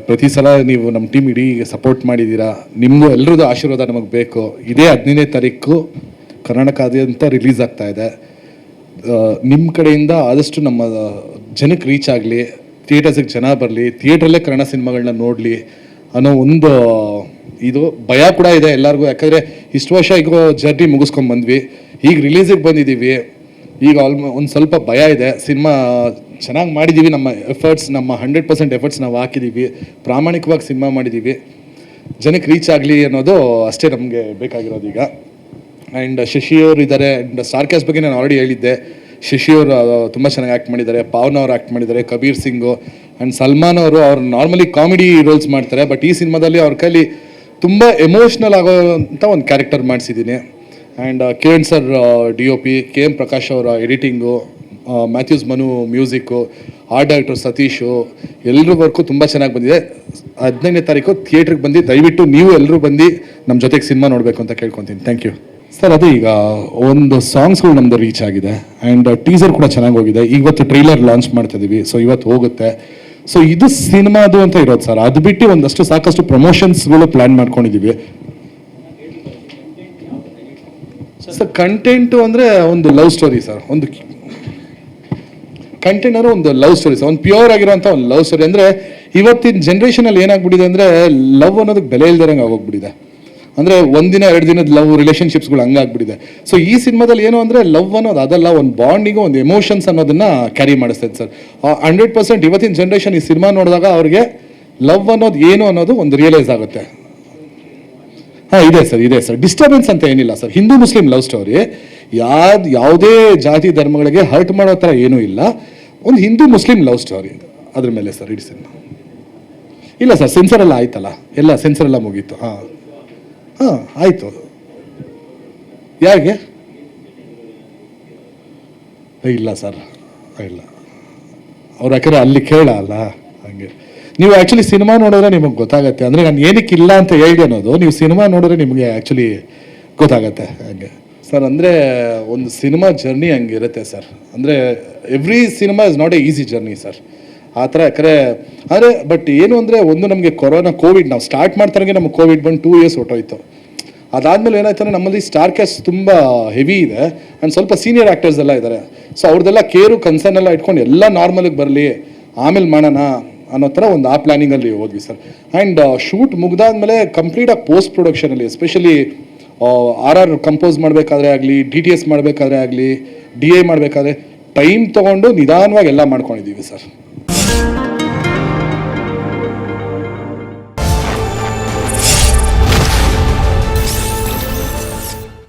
ಪ್ರತಿ ಸಲ ನೀವು ನಮ್ಮ ಟೀಮ್ ಇಡೀ ಸಪೋರ್ಟ್ ಮಾಡಿದ್ದೀರಾ. ನಿಮ್ಮದು ಎಲ್ಲರದ್ದು ಆಶೀರ್ವಾದ ನಮಗೆ ಬೇಕು. ಇದೇ 15ನೇ ತಾರೀಕು ಕರ್ನಾಟಕಾದ್ಯಂತ ರಿಲೀಸ್ ಆಗ್ತಾ ಇದೆ. ನಿಮ್ಮ ಕಡೆಯಿಂದ ಆದಷ್ಟು ನಮ್ಮ ಜನಕ್ಕೆ ರೀಚ್ ಆಗಲಿ, ಥಿಯೇಟರ್ಸಿಗೆ ಜನ ಬರಲಿ, ಥಿಯೇಟ್ರಲ್ಲೇ ಕನ್ನಡ ಸಿನಿಮಾಗಳನ್ನ ನೋಡಲಿ ಅನ್ನೋ ಒಂದು ಇದು ಭಯ ಕೂಡ ಇದೆ ಎಲ್ಲರಿಗೂ. ಯಾಕಂದರೆ ಇಷ್ಟು ವರ್ಷ ಈಗ ಜರ್ನಿ ಮುಗಿಸ್ಕೊಂಡು ಬಂದ್ವಿ, ಈಗ ರಿಲೀಸಿಗೆ ಬಂದಿದ್ದೀವಿ. ಈಗ ಒಂದು ಸ್ವಲ್ಪ ಭಯ ಇದೆ. ಸಿನಿಮಾ ಚೆನ್ನಾಗಿ ಮಾಡಿದ್ದೀವಿ, ನಮ್ಮ ಎಫರ್ಟ್ಸ್, ನಮ್ಮ 100% ಎಫರ್ಟ್ಸ್ ನಾವು ಹಾಕಿದ್ದೀವಿ, ಪ್ರಾಮಾಣಿಕವಾಗಿ ಸಿನಿಮಾ ಮಾಡಿದ್ದೀವಿ. ಜನಕ್ಕೆ ರೀಚ್ ಆಗಲಿ ಅನ್ನೋದು ಅಷ್ಟೇ ನಮಗೆ ಬೇಕಾಗಿರೋದು ಈಗ. ಆ್ಯಂಡ್ ಶಶಿ ಅವರು ಇದ್ದಾರೆ. ಆ್ಯಂಡ್ ಸ್ಟಾರ್ ಬಗ್ಗೆ ನಾನು ಆಲ್ರೆಡಿ ಹೇಳಿದ್ದೆ. ಶಶಿ ಅವರು ತುಂಬ ಚೆನ್ನಾಗಿ ಆ್ಯಕ್ಟ್ ಮಾಡಿದ್ದಾರೆ, ಪಾವನ್ ಅವರು ಆ್ಯಕ್ಟ್ ಮಾಡಿದ್ದಾರೆ, ಕಬೀರ್ ಸಿಂಗು ಆ್ಯಂಡ್ ಸಲ್ಮಾನ್ ಅವರು ನಾರ್ಮಲಿ ಕಾಮಿಡಿ ರೋಲ್ಸ್ ಮಾಡ್ತಾರೆ. ಬಟ್ ಈ ಸಿನಿಮಾದಲ್ಲಿ ಅವ್ರ ಕೈಲಿ ತುಂಬ ಎಮೋಷ್ನಲ್ ಆಗೋಂಥ ಒಂದು ಕ್ಯಾರೆಕ್ಟರ್ ಮಾಡಿಸಿದ್ದೀನಿ. And Kiran sir DOP, KM Prakash ಅವರ editing, Mathews Manu music, art director Satish, ಎಲ್ಲರ ವರ್ಕು ತುಂಬ ಚೆನ್ನಾಗಿ ಬಂದಿದೆ. 15ನೇ ತಾರೀಕು ಥಿಯೇಟ್ರಿಗೆ ಬಂದು ದಯವಿಟ್ಟು ನೀವು ಎಲ್ಲರೂ ಬಂದು ನಮ್ಮ ಜೊತೆಗೆ ಸಿನಿಮಾ ನೋಡಬೇಕು ಅಂತ ಕೇಳ್ಕೊತೀನಿ. Thank you sir. ಅದೇ ಈಗ ಒಂದು ಸಾಂಗ್ಸ್ಗಳು ನಮ್ಮದು ರೀಚ್ ಆಗಿದೆ ಆ್ಯಂಡ್ ಟೀಸರ್ ಕೂಡ ಚೆನ್ನಾಗಿ ಹೋಗಿದೆ. ಇವತ್ತು ಟ್ರೈಲರ್ ಲಾಂಚ್ ಮಾಡ್ತಿದ್ದೀವಿ, ಸೊ ಇವತ್ತು ಹೋಗುತ್ತೆ. ಸೊ ಇದು ಸಿನಿಮಾದು ಅಂತ ಇರೋದು ಸರ್. ಅದು ಬಿಟ್ಟು ಒಂದಷ್ಟು ಸಾಕಷ್ಟು ಪ್ರಮೋಷನ್ಸ್ಗಳು ಪ್ಲ್ಯಾನ್ ಮಾಡ್ಕೊಂಡಿದ್ದೀವಿ ಸರ್. ಕಂಟೆಂಟು ಅಂದರೆ ಒಂದು ಲವ್ ಸ್ಟೋರಿ ಸರ್. ಒಂದು ಕಂಟೆಂಟ್ ಅಂದರೆ ಒಂದು ಲವ್ ಸ್ಟೋರಿ ಸರ್, ಒಂದು ಪ್ಯೂರ್ ಆಗಿರೋಂಥ ಒಂದು ಲವ್ ಸ್ಟೋರಿ. ಅಂದರೆ ಇವತ್ತಿನ ಜನ್ರೇಷನಲ್ಲಿ ಏನಾಗ್ಬಿಟ್ಟಿದೆ ಅಂದರೆ ಲವ್ ಅನ್ನೋದಕ್ಕೆ ಬೆಲೆ ಇಲ್ದಿರಂಗೆ ಆಗೋಗ್ಬಿಟ್ಟಿದೆ. ಅಂದರೆ ಒಂದಿನ 2 ದಿನದ ಲವ್ ರಿಲೇಷನ್ಶಿಪ್ಸ್ಗಳು ಹಂಗಾಗ್ಬಿಟ್ಟಿದೆ. ಸೊ ಈ ಸಿನಿಮಾದಲ್ಲಿ ಏನು ಅಂದರೆ ಲವ್ ಅನ್ನೋದು ಅದಲ್ಲ, ಒಂದು ಬಾಂಡಿಂಗು, ಒಂದು ಎಮೋಷನ್ಸ್ ಅನ್ನೋದನ್ನು ಕ್ಯಾರಿ ಮಾಡಿಸ್ತೈತೆ ಸರ್. 100% ಇವತ್ತಿನ ಜನ್ರೇಷನ್ ಈ ಸಿನಿಮಾ ನೋಡಿದಾಗ ಅವ್ರಿಗೆ ಲವ್ ಅನ್ನೋದು ಏನು ಅನ್ನೋದು ಒಂದು ರಿಯಲೈಸ್ ಆಗುತ್ತೆ. ಹಾಂ, ಇದೆ ಸರ್. ಡಿಸ್ಟರ್ಬೆನ್ಸ್ ಅಂತ ಏನಿಲ್ಲ sir. Hindu Muslim love story, ಯಾವುದೇ ಜಾತಿ ಧರ್ಮಗಳಿಗೆ ಹರ್ಟ್ ಮಾಡೋ ಥರ ಏನೂ ಇಲ್ಲ. ಒಂದು ಹಿಂದೂ ಮುಸ್ಲಿಂ ಲವ್ ಸ್ಟೋರಿ, ಅದ್ರ ಮೇಲೆ ಸರ್ ಇಡೀ ಸಿನಿಮಾ. ಇಲ್ಲ ಸರ್, ಸೆನ್ಸರೆಲ್ಲ ಆಯ್ತಲ್ಲ, ಎಲ್ಲ ಸೆನ್ಸರೆಲ್ಲ ಮುಗೀತು. ಹಾಂ ಆಯಿತು. ಯಾಕೆ ಇಲ್ಲ ಸರ್, ಇಲ್ಲ ಅವ್ರು ಯಾಕಂದರೆ ಅಲ್ಲಿ ಕೇಳಲ್ಲ ಹಂಗೆ. ನೀವು ಆ್ಯಕ್ಚುಲಿ ಸಿನಿಮಾ ನೋಡಿದ್ರೆ ನಿಮಗೆ ಗೊತ್ತಾಗುತ್ತೆ. ಅಂದರೆ ನಾನು ಏನಕ್ಕೆ ಇಲ್ಲ ಅಂತ ಹೇಳಿದೆ ಅನ್ನೋದು ನೀವು ಸಿನಿಮಾ ನೋಡಿದ್ರೆ ನಿಮಗೆ ಆ್ಯಕ್ಚುಲಿ ಗೊತ್ತಾಗತ್ತೆ ಹಾಗೆ ಸರ್. ಅಂದರೆ ಒಂದು ಸಿನಿಮಾ ಜರ್ನಿ ಹಂಗಿರುತ್ತೆ ಸರ್. ಅಂದರೆ every cinema is not A easy journey sir. ಆ ಥರ ಯಾಕಂದರೆ ಬಟ್ ಏನು ಅಂದರೆ ಒಂದು ನಮಗೆ ಕೋವಿಡ್ ನಾವು ಸ್ಟಾರ್ಟ್ ಮಾಡ್ತಾರಂಗೆ ನಮಗೆ ಕೋವಿಡ್ ಬಂದು 2 years ಹೊಟ್ಟೋಯ್ತು. ಅದಾದಮೇಲೆ ಏನಾಯ್ತು ಅಂದರೆ ನಮ್ಮಲ್ಲಿ ಸ್ಟಾರ್ ಕ್ಯಾಸ್ಟ್ ತುಂಬ ಹೆವಿ ಇದೆ ಆ್ಯಂಡ್ ಸ್ವಲ್ಪ ಸೀನಿಯರ್ ಆ್ಯಕ್ಟರ್ಸ್ ಎಲ್ಲ ಇದ್ದಾರೆ. ಸೊ ಅವ್ರದ್ದೆಲ್ಲ ಕೇರು ಕನ್ಸರ್ನ್ ಎಲ್ಲ ಇಟ್ಕೊಂಡು ಎಲ್ಲ ನಾರ್ಮಲಿಗೆ ಬರಲಿ, ಆಮೇಲೆ ಮಾಡೋಣ ಅನ್ನೋ ಥರ ಒಂದು ಆ ಪ್ಲ್ಯಾನಿಂಗಲ್ಲಿ ಹೋದ್ವಿ ಸರ್. ಆ್ಯಂಡ್ ಶೂಟ್ ಮುಗ್ದಾದ್ಮೇಲೆ ಕಂಪ್ಲೀಟಾಗಿ ಪೋಸ್ಟ್ ಪ್ರೊಡಕ್ಷನಲ್ಲಿ ಎಸ್ಪೆಷಲಿ RR ಕಂಪೋಸ್ ಮಾಡಬೇಕಾದ್ರೆ ಆಗಲಿ, DTS ಮಾಡಬೇಕಾದ್ರೆ ಆಗಲಿ, DA ಮಾಡಬೇಕಾದ್ರೆ ಟೈಮ್ ತೊಗೊಂಡು ನಿಧಾನವಾಗಿ ಎಲ್ಲ ಮಾಡ್ಕೊಂಡಿದ್ದೀವಿ ಸರ್.